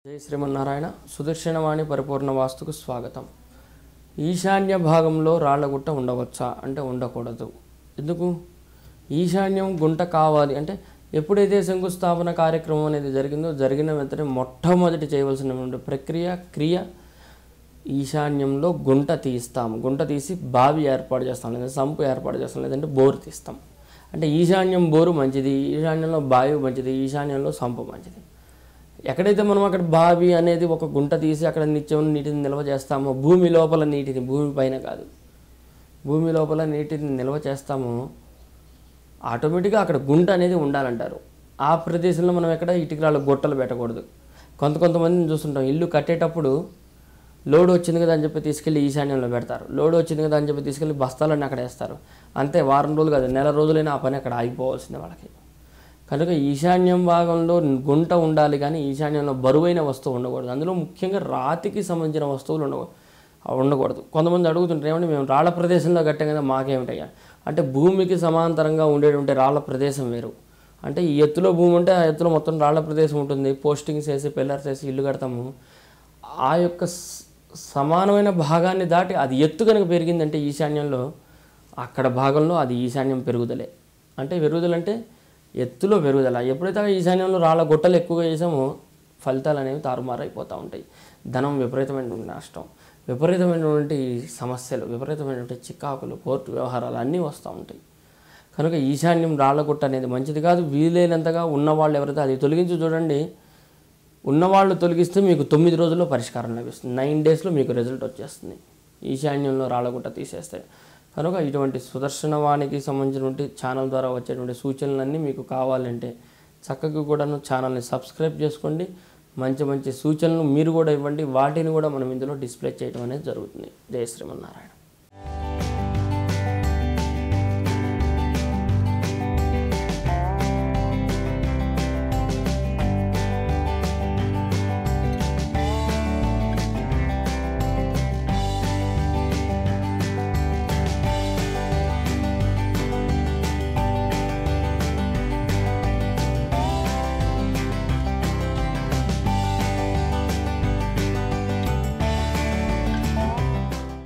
జై శ్రీమన్నారాయణ. సుదర్శనవాణి పరిపూర్ణ వాస్తుకు స్వాగతం. ఈశాన్య భాగంలో రాళ్లగుట్ట ఉండవచ్చా అంటే ఉండకూడదు. ఎందుకు? ఈశాన్యం గుంట కావాలి అంటే ఎప్పుడైతే శంకుస్థాపన కార్యక్రమం అనేది జరిగిన వెంటనే మొట్టమొదటి చేయవలసినటువంటి క్రియ ఈశాన్యంలో గుంట తీస్తాం. గుంట తీసి బావి ఏర్పాటు చేస్తాం, లేదా సంపు ఏర్పాటు చేస్తాం, లేదంటే బోరు తీస్తాం. అంటే ఈశాన్యం బోరు మంచిది, ఈశాన్యంలో బావి మంచిది, ఈశాన్యంలో సంపు మంచిది. ఎక్కడైతే మనం అక్కడ బావి అనేది ఒక గుంట తీసి అక్కడ నిత్యం నీటిని నిల్వ చేస్తామో, భూమి లోపల నీటిని, భూమి పైన కాదు, భూమి లోపల నీటిని నిల్వ చేస్తామో ఆటోమేటిక్గా అక్కడ గుంట అనేది ఉండాలంటారు. ఆ ప్రదేశంలో మనం ఎక్కడ ఇటుకరాళ్ళు గొట్టలు పెట్టకూడదు. కొంతమందిని చూస్తుంటాం, ఇల్లు కట్టేటప్పుడు లోడ్ వచ్చింది కదా అని చెప్పి తీసుకెళ్ళి ఈశాన్యంలో పెడతారు. లోడ్ వచ్చింది కదా అని చెప్పి తీసుకెళ్ళి బస్తాలన్నీ అక్కడ వేస్తారు. అంతే, వారం రోజులు కాదు, నెల రోజులైనా ఆ పని అక్కడ ఆగిపోవాల్సిందే వాళ్ళకి. కనుక ఈశాన్యం భాగంలో గుంట ఉండాలి, కానీ ఈశాన్యంలో బరువైన వస్తువు ఉండకూడదు. అందులో ముఖ్యంగా రాతికి సంబంధించిన వస్తువులు ఉండకూడదు. కొంతమంది అడుగుతుంటారు, ఏమంటే మేము రాళ్ల ప్రదేశంలో కట్టాం కదా మాకేమిటయ్యా అంటే, భూమికి సమాంతరంగా ఉండేటువంటి రాళ్ల ప్రదేశం వేరు. అంటే ఈ ఎత్తులో భూమి ఉంటే ఆ ఎత్తులో మొత్తం రాళ్ల ప్రదేశం ఉంటుంది. పోస్టింగ్స్ వేసి పిల్లర్స్ వేసి ఇల్లు కడతాము. ఆ యొక్క సమానమైన భాగాన్ని దాటి అది ఎత్తు కనుక పెరిగిందంటే ఈశాన్యంలో, అక్కడ భాగంలో అది ఈశాన్యం పెరుగుదలే. అంటే పెరుగుదలంటే ఎత్తులో పెరుగుదల. ఎప్పుడైతే ఈశాన్యంలో రాళ్ళ గుట్టలు ఎక్కువగా చేసామో ఫలితాలు అనేవి తారుమారైపోతూ ఉంటాయి. ధనం విపరీతమైనటువంటి నష్టం, విపరీతమైనటువంటి సమస్యలు, విపరీతమైనటువంటి చికాకులు, కోర్టు వ్యవహారాలు అన్నీ వస్తూ ఉంటాయి. కనుక ఈశాన్యం రాళ్ళగుట్ట అనేది మంచిది కాదు. వీలైనంతగా ఉన్నవాళ్ళు ఎవరైతే అది తొలగించి చూడండి. ఉన్నవాళ్ళు తొలగిస్తే మీకు 9 రోజుల్లో పరిష్కారం లభిస్తుంది. 9 డేస్లో మీకు రిజల్ట్ వచ్చేస్తుంది ఈశాన్యంలో రాళ్ళగుట్ట తీసేస్తే. కనుక ఇటువంటి సుదర్శనవాణికి సంబంధించినటువంటి ఛానల్ ద్వారా వచ్చేటువంటి సూచనలన్నీ మీకు కావాలంటే చక్కగా కూడాను ఛానల్ని సబ్స్క్రైబ్ చేసుకోండి. మంచి సూచనలు మీరు కూడా ఇవ్వండి. వాటిని కూడా మనం ఇందులో డిస్ప్లే చేయడం అనేది జరుగుతుంది. జై శ్రీమన్నారాయణ.